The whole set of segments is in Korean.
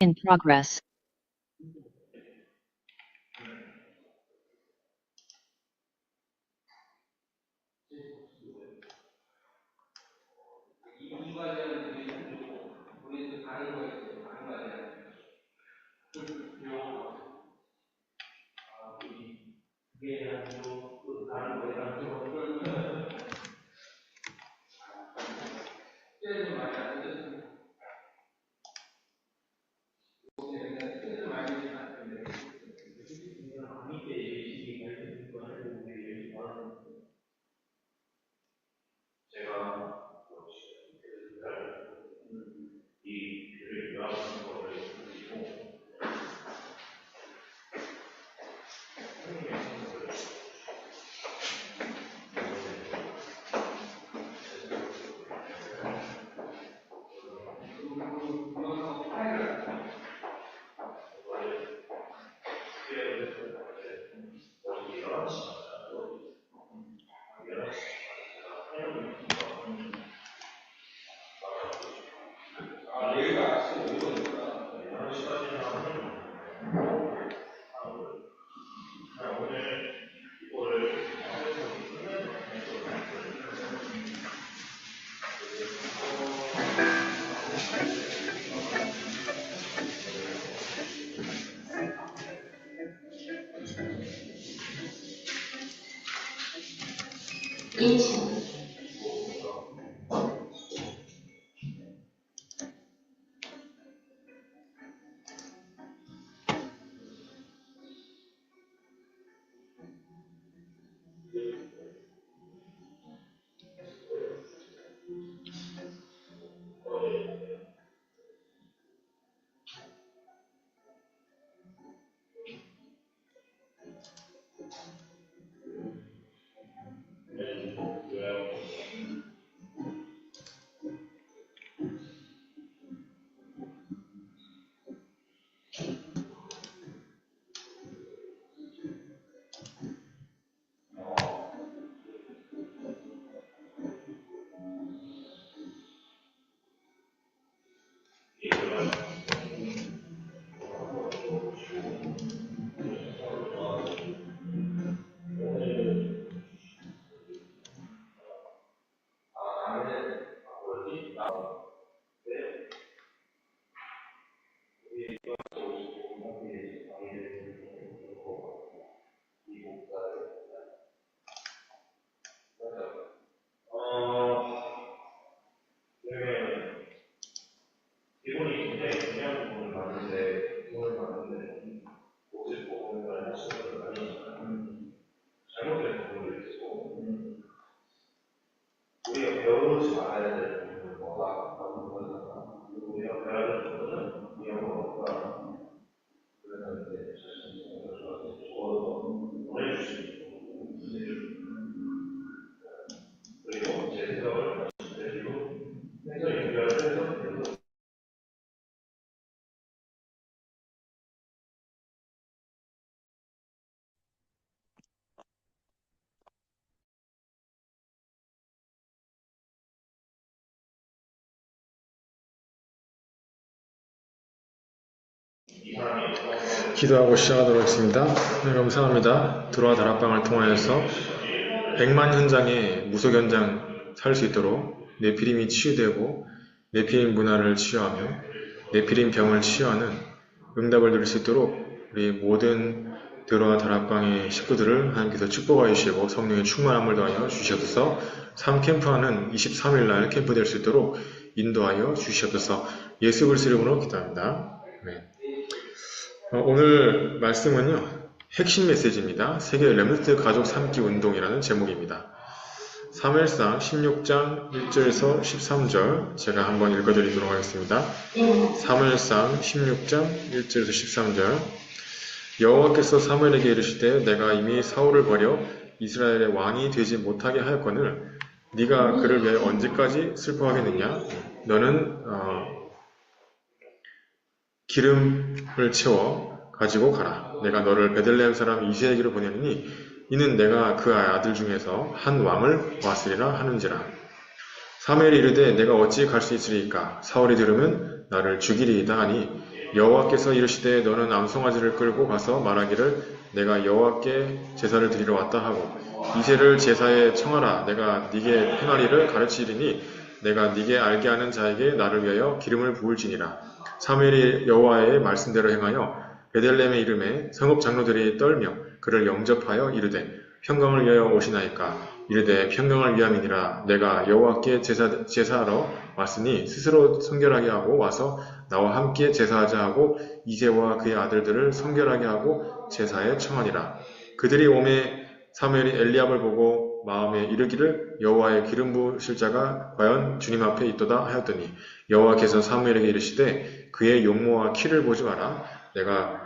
In progress. 기도하고 시작하도록 하겠습니다. 네, 감사합니다. 들어와 다락방을 통하여서 100만 현장의 무속 현장 살 수 있도록 네피림이 치유되고 네피림 문화를 치유하며 네피림 병을 치유하는 응답을 누릴 수 있도록 우리 모든 들어와 다락방의 식구들을 하나님께서 축복하여 주시고 성령의 충만함을 더하여 주시옵소서. 3캠프하는 23일날 캠프 될 수 있도록 인도하여 주시옵소서. 예수 그리스도 이름으로 기도합니다. 네. 오늘 말씀은요, 핵심 메시지입니다. 세계 렘넌트 가족 삼기 운동이라는 제목입니다. 사무엘상 16장 1절에서 13절 제가 한번 읽어드리도록 하겠습니다. 사무엘상 16장 1절에서 13절 여호와께서 사무엘에게 이르시되 내가 이미 사울을 버려 이스라엘의 왕이 되지 못하게 하였거늘 네가 그를 위하여 언제까지 슬퍼하겠느냐? 너는 기름을 채워 가지고 가라. 내가 너를 베들레헴 사람 이새에게로 보내느니 이는 내가 그 아들 중에서 한 왕을 보았으리라 하는지라. 사무엘이 이르되 내가 어찌 갈 수 있으리이까? 사울이 들으면 나를 죽이리이다 하니 여호와께서 이르시되 너는 암송아지를 끌고 가서 말하기를 내가 여호와께 제사를 드리러 왔다 하고 이새를 제사에 청하라. 내가 네게 행하리를 가르치리니 내가 네게 알게 하는 자에게 나를 위하여 기름을 부을지니라. 사무엘이 여호와의 말씀대로 행하여 베들레헴에 이름에 성읍 장로들이 떨며 그를 영접하여 이르되 평강을 위하여 오시나이까. 이르되 평강을 위함이니라. 내가 여호와께 제사하러 왔으니 스스로 성결하게 하고 와서 나와 함께 제사하자 하고 이새와 그의 아들들을 성결하게 하고 제사에 청하니라. 그들이 오매 사무엘이 엘리압을 보고 마음에 이르기를 여호와의 기름 부으실 자가 과연 주님 앞에 있도다 하였더니 여호와께서 사무엘에게 이르시되 그의 용모와 키를 보지 마라. 내가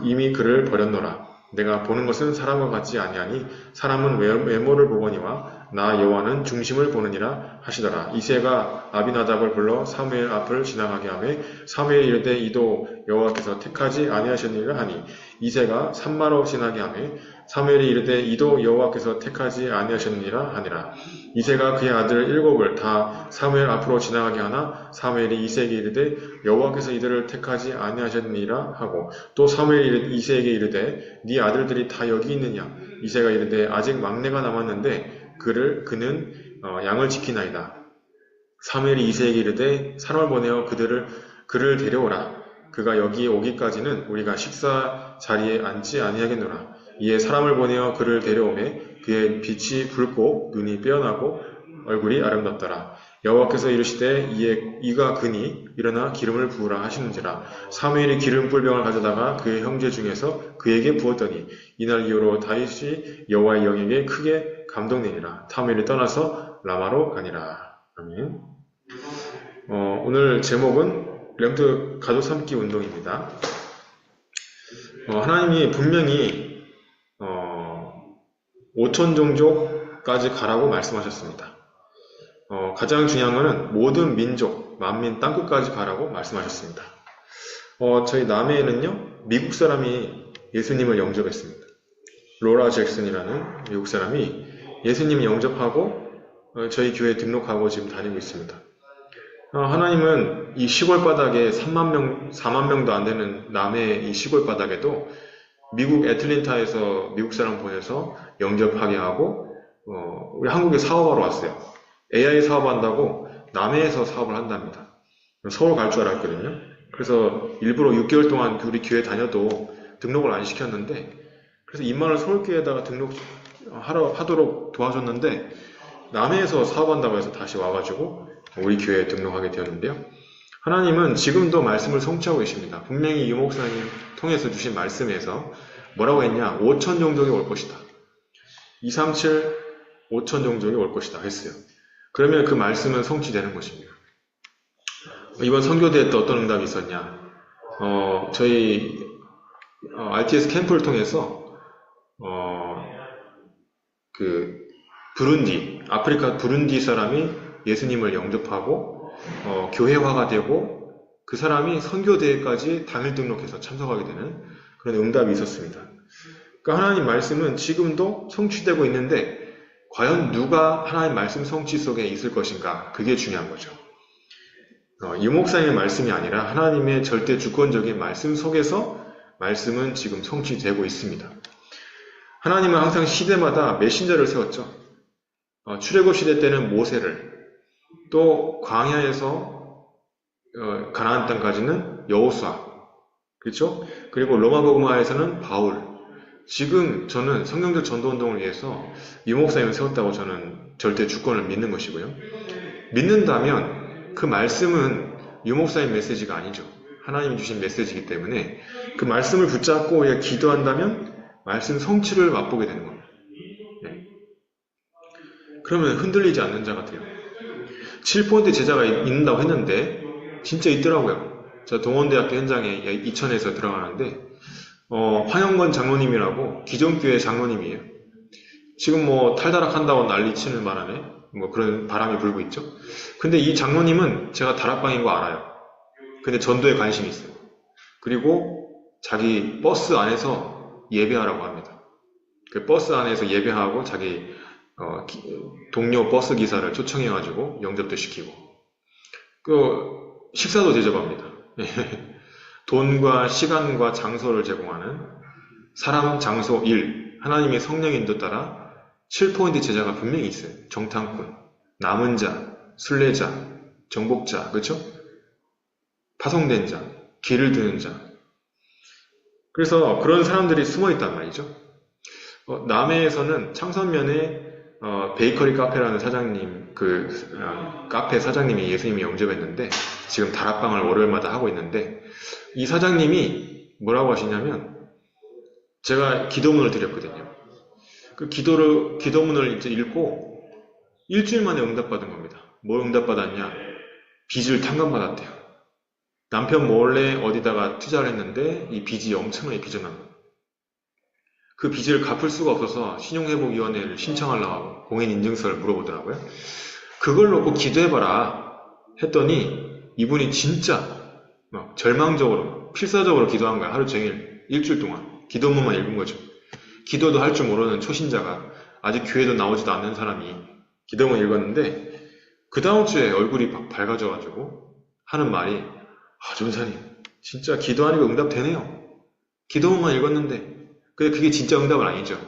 이미 그를 버렸노라. 내가 보는 것은 사람과 같지 아니하니 사람은 외모를 보거니와 나 여호와는 중심을 보느니라 하시더라. 이새가 아비나답을 불러 사무엘 앞을 지나가게 하매 사무엘이 이르되 이도 여호와께서 택하지 아니하셨느니라 하니 이새가 산마로 지나게 하매 사무엘이 이르되 이도 여호와께서 택하지 아니하셨느니라 하니라. 이새가 그의 아들 7을 다 사무엘 앞으로 지나가게 하나 사무엘이 이새에게 이르되 여호와께서 이들을 택하지 아니하셨느니라 하고 또 사무엘이 이새에게 이르되 네 아들들이 다 여기 있느냐. 이새가 이르되 아직 막내가 남았는데 그는 양을 지키나이다. 사무엘이 이새에게 이르되 사람을 보내어 그를 데려오라. 그가 여기 오기까지는 우리가 식사 자리에 앉지 아니하겠노라. 이에 사람을 보내어 그를 데려오매 그의 빛이 붉고 눈이 빼어나고 얼굴이 아름답더라. 여호와께서 이르시되 이가 그니 일어나 기름을 부으라 하시는지라. 사무엘이 기름 뿔병을 가져다가 그의 형제 중에서 그에게 부었더니 이날 이후로 다윗이 여호와의 영에게 크게 감동되니라. 사무엘이 떠나서 라마로 가니라. 아멘. 오늘 제목은 렘트 가족 삼기 운동입니다. 하나님이 분명히 5천 종족까지 가라고 말씀하셨습니다. 가장 중요한 것은 모든 민족, 만민, 땅끝까지 가라고 말씀하셨습니다. 저희 남해에는요, 미국 사람이 예수님을 영접했습니다. 로라 잭슨이라는 미국 사람이 예수님을 영접하고 저희 교회에 등록하고 지금 다니고 있습니다. 하나님은 이 시골 바닥에 4만 명도 안 되는 남해의 이 시골 바닥에도 미국 애틀랜타에서 미국 사람 보내서 영접하게 하고 우리 한국에 사업하러 왔어요. AI 사업한다고 남해에서 사업을 한답니다. 서울 갈 줄 알았거든요. 그래서 일부러 6개월 동안 우리 교회 다녀도 등록을 안 시켰는데 그래서 입만을 서울교회에다가 하도록 도와줬는데 남해에서 사업한다고 해서 다시 와가지고 우리 교회에 등록하게 되었는데요. 하나님은 지금도 말씀을 성취하고 계십니다. 분명히 유 목사님 통해서 주신 말씀에서 뭐라고 했냐? 5천 종족이 올 것이다. 237 5천 종족이 올 것이다 했어요. 그러면 그 말씀은 성취되는 것입니다. 이번 선교대회 때 어떤 응답이 있었냐? 저희 RTS 캠프를 통해서 아프리카 부룬디 사람이 예수님을 영접하고 교회화가 되고 그 사람이 선교대회까지 당일 등록해서 참석하게 되는 그런 응답이 있었습니다. 그러니까 하나님 말씀은 지금도 성취되고 있는데 과연 누가 하나님 말씀 성취 속에 있을 것인가? 그게 중요한 거죠. 유 목사님의 말씀이 아니라 하나님의 절대 주권적인 말씀 속에서 말씀은 지금 성취되고 있습니다. 하나님은 항상 시대마다 메신저를 세웠죠. 출애굽 시대 때는 모세를, 또 광야에서 가나안 땅까지는 여호수아, 그렇죠? 그리고 로마복음화에서는 바울. 지금 저는 성경적 전도운동을 위해서 유 목사님을 세웠다고 저는 절대 주권을 믿는 것이고요. 믿는다면 그 말씀은 유 목사님 메시지가 아니죠. 하나님이 주신 메시지이기 때문에 그 말씀을 붙잡고 우리가 기도한다면 말씀 성취를 맛보게 되는 겁니다. 네. 그러면 흔들리지 않는 자가 돼요. 7포인트 제자가 있는다고 했는데 진짜 있더라고요. 제가 동원대학교 현장에 이천에서 들어가는데 황영건 장로님이라고 기존교회 장로님이에요. 지금 탈다락한다고 난리치는 바람에 그런 바람이 불고 있죠. 근데 이 장로님은 제가 다락방인 거 알아요. 근데 전도에 관심이 있어요. 그리고 자기 버스 안에서 예배하라고 합니다. 그 버스 안에서 예배하고 자기 동료 버스 기사를 초청해가지고 영접도 시키고 식사도 대접합니다. 돈과 시간과 장소를 제공하는 사람, 장소, 일, 하나님의 성령 인도 따라 7포인트 제자가 분명히 있어요. 정탐꾼, 남은 자, 순례자, 정복자, 그렇죠? 파송된 자, 길을 드는 자. 그래서 그런 사람들이 숨어 있단 말이죠. 남해에서는 창선면에 베이커리 카페라는 사장님, 카페 사장님이 예수님이 영접했는데 지금 다락방을 월요일마다 하고 있는데 이 사장님이 뭐라고 하시냐면 제가 기도문을 드렸거든요. 그 기도문을 이제 읽고 일주일 만에 응답받은 겁니다. 뭘 응답받았냐? 빚을 탕감받았대요. 남편 몰래 어디다가 투자를 했는데 이 빚이 엄청나게 빚어난 거예요. 그 빚을 갚을 수가 없어서 신용회복위원회를 신청하려고 공인인증서를 물어보더라고요. 그걸 놓고 기도해봐라 했더니 이분이 진짜 막 절망적으로 필사적으로 기도한 거야. 하루 종일 일주일 동안 기도문만 읽은 거죠. 기도도 할 줄 모르는 초신자가 아직 교회도 나오지도 않는 사람이 기도문 읽었는데 그 다음 주에 얼굴이 막 밝아져가지고 하는 말이 전사님 진짜 기도하니까 응답되네요. 기도문만 읽었는데 근데 그게 진짜 응답은 아니죠.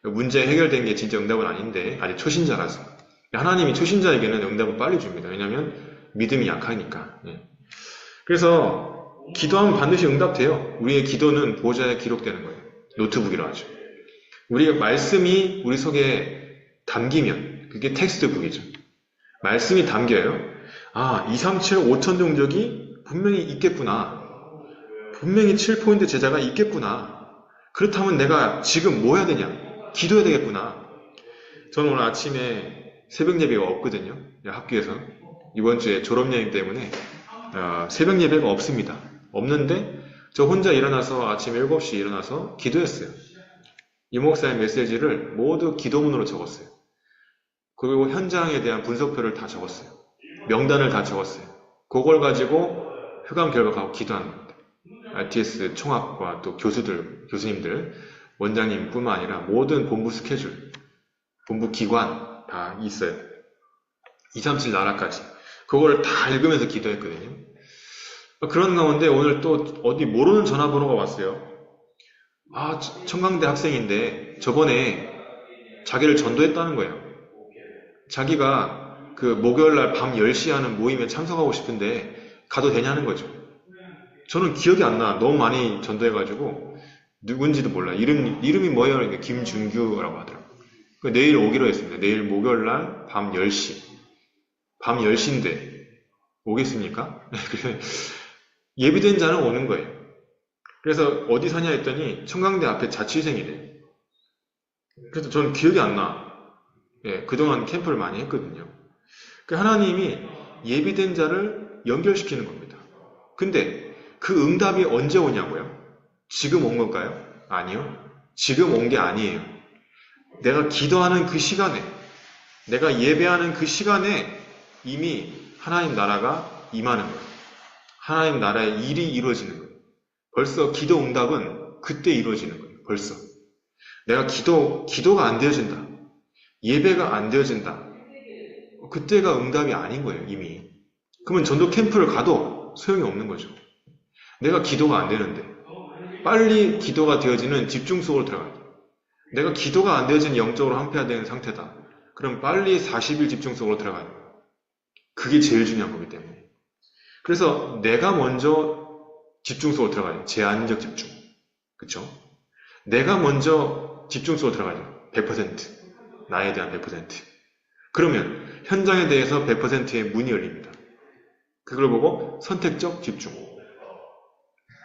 문제 해결된 게 진짜 응답은 아닌데 아직 초신자라서 하나님이 초신자에게는 응답을 빨리 줍니다. 왜냐하면 믿음이 약하니까. 그래서 기도하면 반드시 응답돼요. 우리의 기도는 보좌에 기록되는 거예요. 노트북이라고 하죠. 우리의 말씀이 우리 속에 담기면 그게 텍스트북이죠. 말씀이 담겨요. 2, 3, 7, 5천 종족이 분명히 있겠구나. 분명히 7포인트 제자가 있겠구나. 그렇다면 내가 지금 뭐 해야 되냐? 기도해야 되겠구나. 저는 오늘 아침에 새벽 예배가 없거든요. 학교에서. 이번 주에 졸업여행 때문에 새벽 예배가 없습니다. 없는데 저 혼자 일어나서 아침 7시에 일어나서 기도했어요. 이 목사의 메시지를 모두 기도문으로 적었어요. 그리고 현장에 대한 분석표를 다 적었어요. 명단을 다 적었어요. 그걸 가지고 회감 결과하고 기도하는 겁니다. RTS 총학과 또 교수님들, 원장님뿐만 아니라 모든 본부 스케줄, 본부 기관 다 있어요. 237 나라까지. 그걸 다 읽으면서 기도했거든요. 그런 가운데 오늘 또 어디 모르는 전화번호가 왔어요. 청강대 학생인데 저번에 자기를 전도했다는 거예요. 자기가 그 목요일날 밤 10시에 하는 모임에 참석하고 싶은데 가도 되냐는 거죠. 저는 기억이 안 나. 너무 많이 전도해가지고 누군지도 몰라. 이름이 뭐예요? 그러니까 김준규라고 하더라고요. 내일 오기로 했습니다. 내일 목요일날 밤 10시. 밤 10시인데 오겠습니까? 예비된 자는 오는 거예요. 그래서 어디 사냐 했더니 청강대 앞에 자취생이래요. 그래서 저는 기억이 안 나. 그동안 캠프를 많이 했거든요. 하나님이 예비된 자를 연결시키는 겁니다. 근데 그 응답이 언제 오냐고요? 지금 온 걸까요? 아니요. 지금 온 게 아니에요. 내가 기도하는 그 시간에, 내가 예배하는 그 시간에 이미 하나님 나라가 임하는 거예요. 하나님 나라의 일이 이루어지는 거예요. 벌써 기도 응답은 그때 이루어지는 거예요. 벌써. 내가 기도가 안 되어진다. 예배가 안 되어진다. 그때가 응답이 아닌 거예요. 이미. 그러면 전도 캠프를 가도 소용이 없는 거죠. 내가 기도가 안 되는데 빨리 기도가 되어지는 집중 속으로 들어가야 돼. 내가 기도가 안 되어지는 영적으로 항폐화되는 상태다. 그럼 빨리 40일 집중 속으로 들어가야 돼. 그게 제일 중요한 거기 때문에. 그래서 내가 먼저 집중 속으로 들어가야 돼. 제한적 집중. 그쵸? 내가 먼저 집중 속으로 들어가야 돼. 100%. 나에 대한 100%. 그러면 현장에 대해서 100%의 문이 열립니다. 그걸 보고 선택적 집중.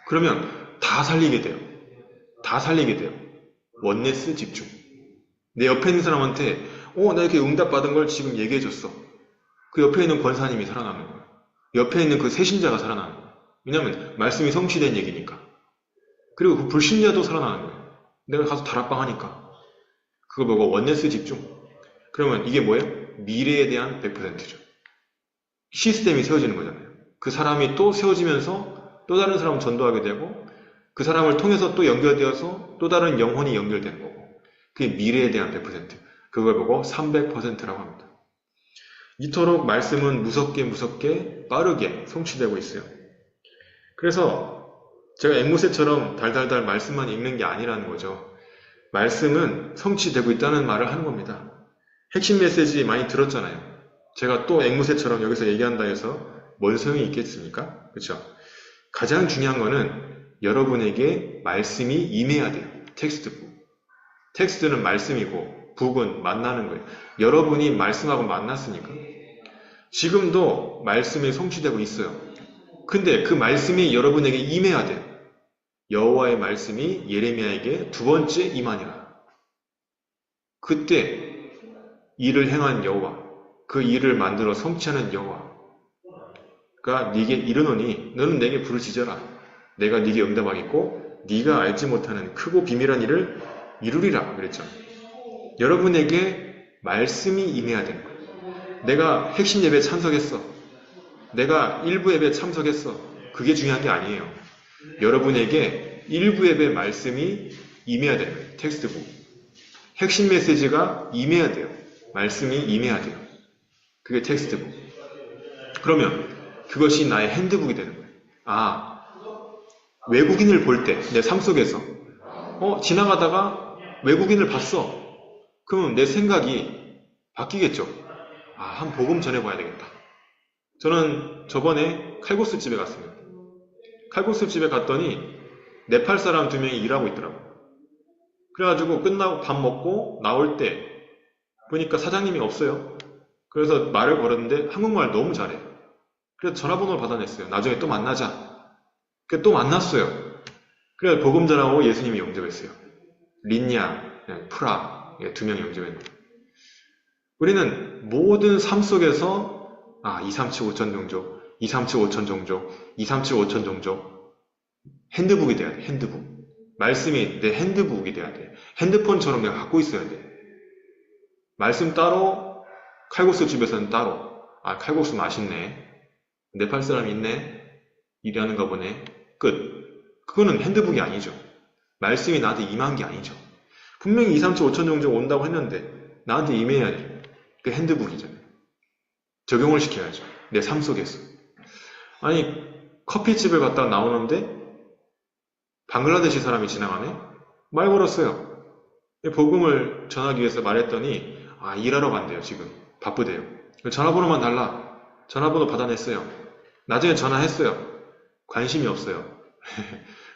그러면 다 살리게 돼요. 다 살리게 돼요. 원네스 집중. 내 옆에 있는 사람한테 나 이렇게 응답받은 걸 지금 얘기해줬어. 그 옆에 있는 권사님이 살아나는 거예요. 옆에 있는 그 세신자가 살아나는 거예요. 왜냐하면 말씀이 성취된 얘기니까. 그리고 그 불신자도 살아나는 거예요. 내가 가서 다락방 하니까. 그거 보고 원네스 집중. 그러면 이게 뭐예요? 미래에 대한 100%죠. 시스템이 세워지는 거잖아요. 그 사람이 또 세워지면서 또 다른 사람을 전도하게 되고 그 사람을 통해서 또 연결되어서 또 다른 영혼이 연결되는 거고 그게 미래에 대한 100%. 그걸 보고 300%라고 합니다. 이토록 말씀은 무섭게 빠르게 성취되고 있어요. 그래서 제가 앵무새처럼 달달달 말씀만 읽는 게 아니라는 거죠. 말씀은 성취되고 있다는 말을 하는 겁니다. 핵심 메시지 많이 들었잖아요. 제가 또 앵무새처럼 여기서 얘기한다 해서 뭔 소용이 있겠습니까? 그렇죠? 가장 중요한 거는 여러분에게 말씀이 임해야 돼요. 텍스트북. 텍스트는 말씀이고 북은 만나는 거예요. 여러분이 말씀하고 만났으니까. 지금도 말씀이 성취되고 있어요. 근데 그 말씀이 여러분에게 임해야 돼요. 여호와의 말씀이 예레미야에게 두 번째 임하니라. 그때 일을 행한 여호와, 그 일을 만들어 성취하는 여호와가 네게 이르노니 너는 내게 부르짖어라. 내가 네게 응답하겠고 네가 알지 못하는 크고 비밀한 일을 이루리라 그랬죠. 여러분에게 말씀이 임해야 되는 거예요. 내가 핵심 예배에 참석했어. 내가 일부 예배에 참석했어. 그게 중요한 게 아니에요. 여러분에게 일부 예배 말씀이 임해야 되는 거예요. 텍스트북. 핵심 메시지가 임해야 돼요. 말씀이 임해야 돼요. 그게 텍스트북. 그러면 그것이 나의 핸드북이 되는 거예요. 아, 외국인을 볼 때, 내 삶 속에서 지나가다가 외국인을 봤어. 그러면 내 생각이 바뀌겠죠. 아, 한 복음 전해봐야 되겠다. 저는 저번에 칼국수 집에 갔습니다. 칼국수 집에 갔더니 네팔 사람 2명이 일하고 있더라고요. 그래가지고 끝나고 밥 먹고 나올 때 보니까 사장님이 없어요. 그래서 말을 걸었는데 한국말 너무 잘해. 그래서 전화번호를 받아냈어요. 나중에 또 만나자. 그래서 또 만났어요. 그래서 복음 전하고 예수님이 영접했어요. 린야, 프라 2명이 영접했는데 우리는 모든 삶 속에서 237 5천 종족, 237 5천 종족, 237 5천 종족 핸드북이 돼야 돼. 핸드북. 말씀이 내 핸드북이 돼야 돼. 핸드폰처럼 내가 갖고 있어야 돼. 말씀 따로, 칼국수 집에서는 따로. 칼국수 맛있네. 네팔 사람 있네. 일하는가 보네. 끝. 그거는 핸드북이 아니죠. 말씀이 나한테 임한 게 아니죠. 분명히 2, 3, 7, 5천 종족 온다고 했는데 나한테 임해야지. 그 핸드북이잖아요. 적용을 시켜야죠. 내 삶 속에서. 아니, 커피집을 갔다 나오는데 방글라데시 사람이 지나가네? 말 걸었어요. 복음을 전하기 위해서 말했더니 일하러 간대요. 지금 바쁘대요. 전화번호만 달라. 전화번호 받아냈어요. 나중에 전화했어요. 관심이 없어요.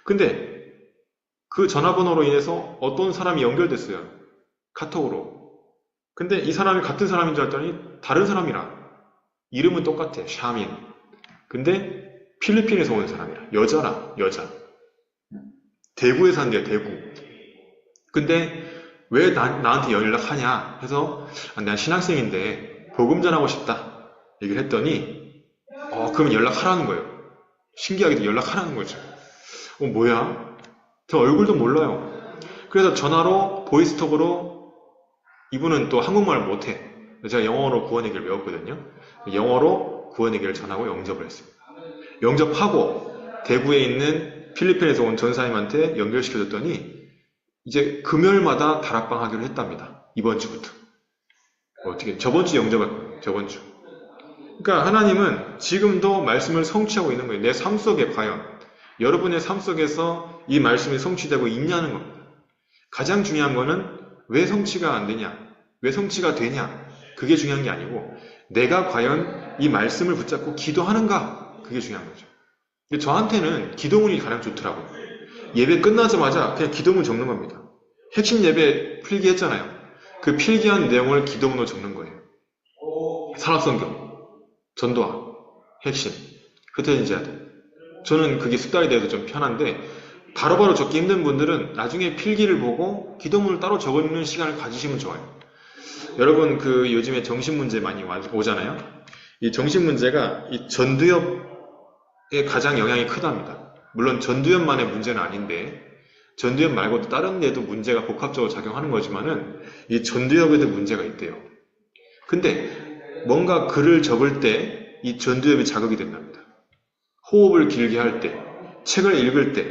근데 그 전화번호로 인해서 어떤 사람이 연결됐어요. 카톡으로. 근데 이 사람이 같은 사람인 줄 알았더니 다른 사람이라. 이름은 똑같아. 샤민. 근데 필리핀에서 온 사람이라. 여자라. 여자. 대구에 산대요. 대구. 근데 왜 나한테 연락하냐 해서 난 신학생인데 복음 전하고 싶다 얘기를 했더니 그럼 연락하라는 거예요. 신기하게도 연락하라는 거죠. 뭐야? 저 얼굴도 몰라요. 그래서 전화로 보이스톡으로 이분은 또 한국말을 못해. 제가 영어로 구원얘기를 외웠거든요. 영어로 구원얘기를 전하고 영접을 했어요. 영접하고 대구에 있는 필리핀에서 온 전사님한테 연결시켜줬더니 이제 금요일마다 다락방 하기로 했답니다. 이번 주부터. 어떻게? 저번 주 영접할 거예요. 저번 주. 그러니까 하나님은 지금도 말씀을 성취하고 있는 거예요. 내 삶 속에 과연 여러분의 삶 속에서 이 말씀이 성취되고 있냐는 겁니다. 가장 중요한 거는 왜 성취가 안 되냐? 왜 성취가 되냐? 그게 중요한 게 아니고 내가 과연 이 말씀을 붙잡고 기도하는가? 그게 중요한 거죠. 근데 저한테는 기도문이 가장 좋더라고요. 예배 끝나자마자 그냥 기도문 적는 겁니다. 핵심 예배 필기했잖아요. 그 필기한 내용을 기도문으로 적는 거예요. 산업성경, 전도와, 핵심, 흩어진 자들. 저는 그게 습관이 돼서 좀 편한데 바로바로 적기 힘든 분들은 나중에 필기를 보고 기도문을 따로 적는 시간을 가지시면 좋아요. 여러분 요즘에 정신문제 많이 오잖아요. 이 정신문제가 이 전두엽에 가장 영향이 크답니다. 물론 전두엽만의 문제는 아닌데 전두엽 말고도 다른 데도 문제가 복합적으로 작용하는 거지만은 이 전두엽에도 문제가 있대요. 근데 뭔가 글을 적을 때 이 전두엽이 자극이 된답니다. 호흡을 길게 할 때, 책을 읽을 때,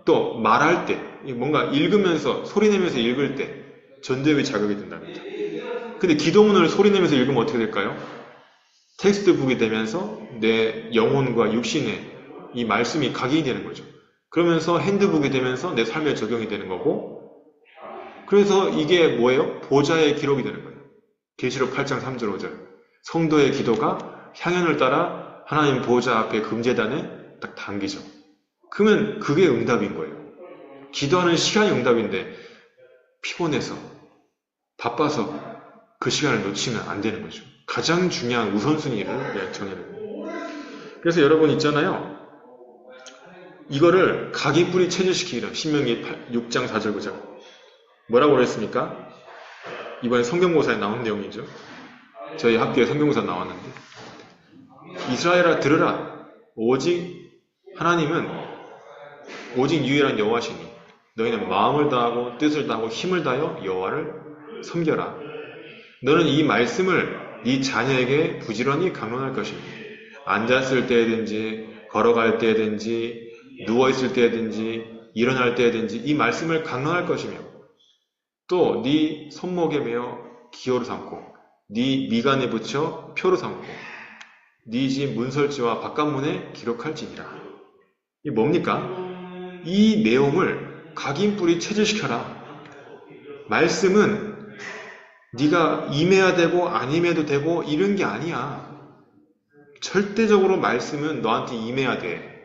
또 말할 때, 뭔가 읽으면서 소리 내면서 읽을 때 전두엽이 자극이 된답니다. 근데 기도문을 소리 내면서 읽으면 어떻게 될까요? 텍스트북이 되면서 내 영혼과 육신에 이 말씀이 각인이 되는 거죠. 그러면서 핸드북이 되면서 내 삶에 적용이 되는 거고, 그래서 이게 뭐예요? 보좌의 기록이 되는 거예요. 계시록 8장 3절 5절. 성도의 기도가 향연을 따라 하나님 보좌 앞에 금제단에 딱 당기죠. 그러면 그게 응답인 거예요. 기도하는 시간이 응답인데 피곤해서 바빠서 그 시간을 놓치면 안 되는 거죠. 가장 중요한 우선순위를 정해는 거예요. 그래서 여러분 있잖아요. 이거를 각이 뿌리 체질시키기로 신명기 6장 4절 9절 뭐라고 그랬습니까? 이번에 성경고사에 나온 내용이죠. 저희 학교에 성경고사 나왔는데 이스라엘아 들으라. 오직 하나님은 오직 유일한 여호와시니 너희는 마음을 다하고 뜻을 다하고 힘을 다하여 여호와를 섬겨라. 너는 이 말씀을 네 자녀에게 부지런히 강론할 것이니 앉았을 때든지 걸어갈 때든지 누워있을 때든지 일어날 때든지 이 말씀을 강론할 것이며 또 네 손목에 매어 기호로 삼고 네 미간에 붙여 표로 삼고 네 집 문설지와 바깥문에 기록할지니라. 이게 뭡니까? 이 내용을 각인뿌리 체질시켜라. 말씀은 네가 임해야 되고 안 임해도 되고 이런 게 아니야. 절대적으로 말씀은 너한테 임해야 돼.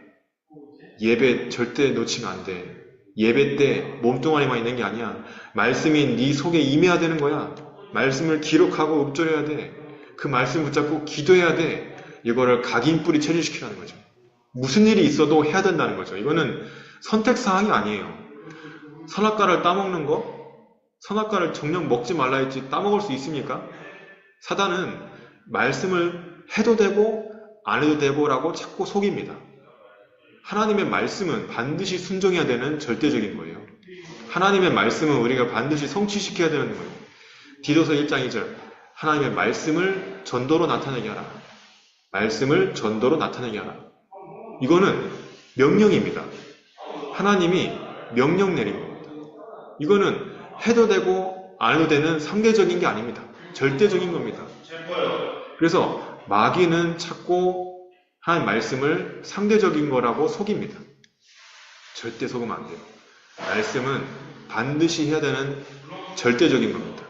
예배 절대 놓치면 안 돼. 예배 때 몸뚱아리만 있는 게 아니야. 말씀이 네 속에 임해야 되는 거야. 말씀을 기록하고 읊조려야 돼. 그 말씀 붙잡고 기도해야 돼. 이거를 각인뿌리 체질시키라는 거죠. 무슨 일이 있어도 해야 된다는 거죠. 이거는 선택사항이 아니에요. 선악과를 따먹는 거? 선악과를 정녕 먹지 말라 했지 따먹을 수 있습니까? 사단은 말씀을 해도 되고 안 해도 되고라고 자꾸 속입니다. 하나님의 말씀은 반드시 순종해야 되는 절대적인 거예요. 하나님의 말씀은 우리가 반드시 성취시켜야 되는 거예요. 디도서 1장 2절 하나님의 말씀을 전도로 나타내게 하라. 말씀을 전도로 나타내게 하라. 이거는 명령입니다. 하나님이 명령 내린 겁니다. 이거는 해도 되고 안 해도 되는 상대적인 게 아닙니다. 절대적인 겁니다. 그래서 마귀는 자꾸 하나님 말씀을 상대적인 거라고 속입니다. 절대 속으면 안 돼요. 말씀은 반드시 해야 되는 절대적인 겁니다.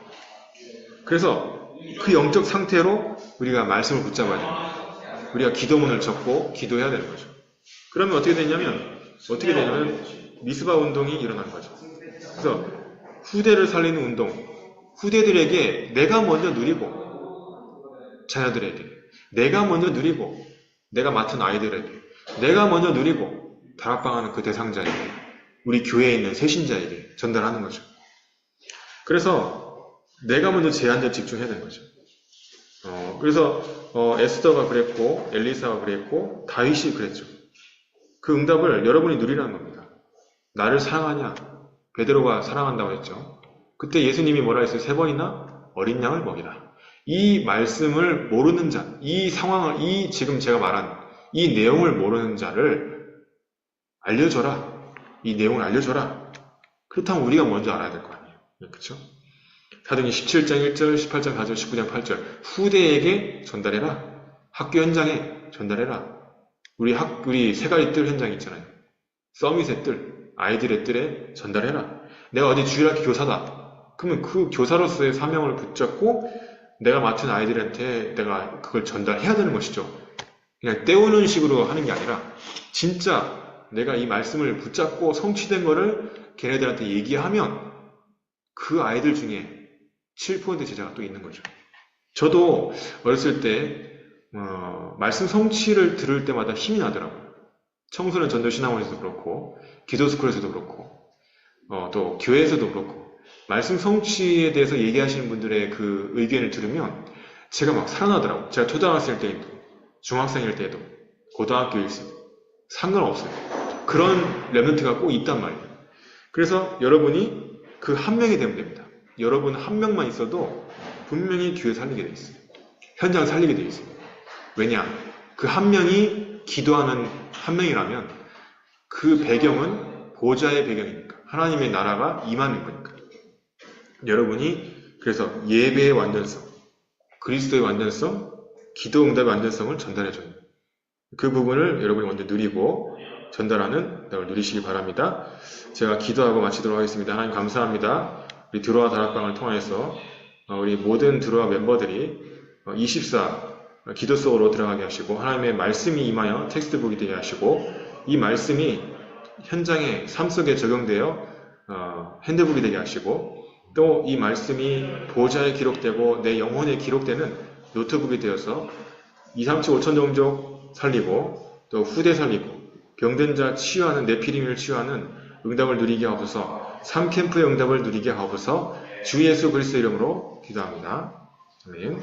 그래서 그 영적 상태로 우리가 말씀을 붙잡아야 됩니다. 우리가 기도문을 적고 기도해야 되는 거죠. 그러면 어떻게 되냐면 미스바 운동이 일어나는 거죠. 그래서 후대를 살리는 운동, 후대들에게 내가 먼저 누리고 자녀들에게 내가 먼저 누리고 내가 맡은 아이들에게 내가 먼저 누리고 다락방하는 그 대상자에게 우리 교회에 있는 새신자에게 전달하는 거죠. 그래서 내가 먼저 제한테 집중해야 되는 거죠. 그래서 에스더가 그랬고 엘리사가 그랬고 다윗이 그랬죠. 그 응답을 여러분이 누리라는 겁니다. 나를 사랑하냐? 베드로가 사랑한다고 했죠. 그때 예수님이 뭐라 했어요? 3번이나 어린 양을 먹이라. 이 말씀을 모르는 자, 이 상황을, 지금 제가 말한 이 내용을 모르는 자를 알려줘라. 이 내용을 알려줘라. 그렇다면 우리가 먼저 알아야 될 거 아니에요. 그렇죠? 사도행전 17장 1절, 18장 4절, 19장 8절 후대에게 전달해라. 학교 현장에 전달해라. 우리 세가리 뜰 현장 있잖아요. 서밋의 뜰, 아이들의 뜰에 전달해라. 내가 어디 주일학교 교사다. 그러면 그 교사로서의 사명을 붙잡고 내가 맡은 아이들한테 내가 그걸 전달해야 되는 것이죠. 그냥 때우는 식으로 하는 게 아니라 진짜 내가 이 말씀을 붙잡고 성취된 거를 걔네들한테 얘기하면 그 아이들 중에 7% 제자가 또 있는 거죠. 저도 어렸을 때 말씀 성취를 들을 때마다 힘이 나더라고요. 청소년 전도신학원에서도 그렇고 기도스쿨에서도 그렇고 또 교회에서도 그렇고 말씀 성취에 대해서 얘기하시는 분들의 그 의견을 들으면 제가 막 살아나더라고요. 제가 초등학생 때도 중학생일 때도 고등학교일 때도 상관없어요. 그런 렘넌트가 꼭 있단 말이에요. 그래서 여러분이 그 한 명이 되면 됩니다. 여러분 한 명만 있어도 분명히 교회 살리게 돼 있어요. 현장 살리게 돼 있어요. 왜냐? 그 한 명이 기도하는 한 명이라면 그 배경은 보좌의 배경이니까 하나님의 나라가 임하는 거니까. 여러분이 그래서 예배의 완전성, 그리스도의 완전성, 기도 응답의 완전성을 전달해줘요. 그 부분을 여러분이 먼저 누리고 전달하는 걸 누리시기 바랍니다. 제가 기도하고 마치도록 하겠습니다. 하나님 감사합니다. 우리 드로아 다락방을 통해서 우리 모든 드로아 멤버들이 24 기도 속으로 들어가게 하시고 하나님의 말씀이 임하여 텍스트북이 되게 하시고 이 말씀이 현장의 삶 속에 적용되어 핸드북이 되게 하시고 또 이 말씀이 보좌에 기록되고 내 영혼에 기록되는 노트북이 되어서 2, 3, 7, 5천 종족 살리고 또 후대 살리고 병든 자 치유하는 네피림을 치유하는 응답을 누리게 하옵소서. 3캠프의 응답을 누리게 하옵소서. 주 예수 그리스도 이름으로 기도합니다. 아멘.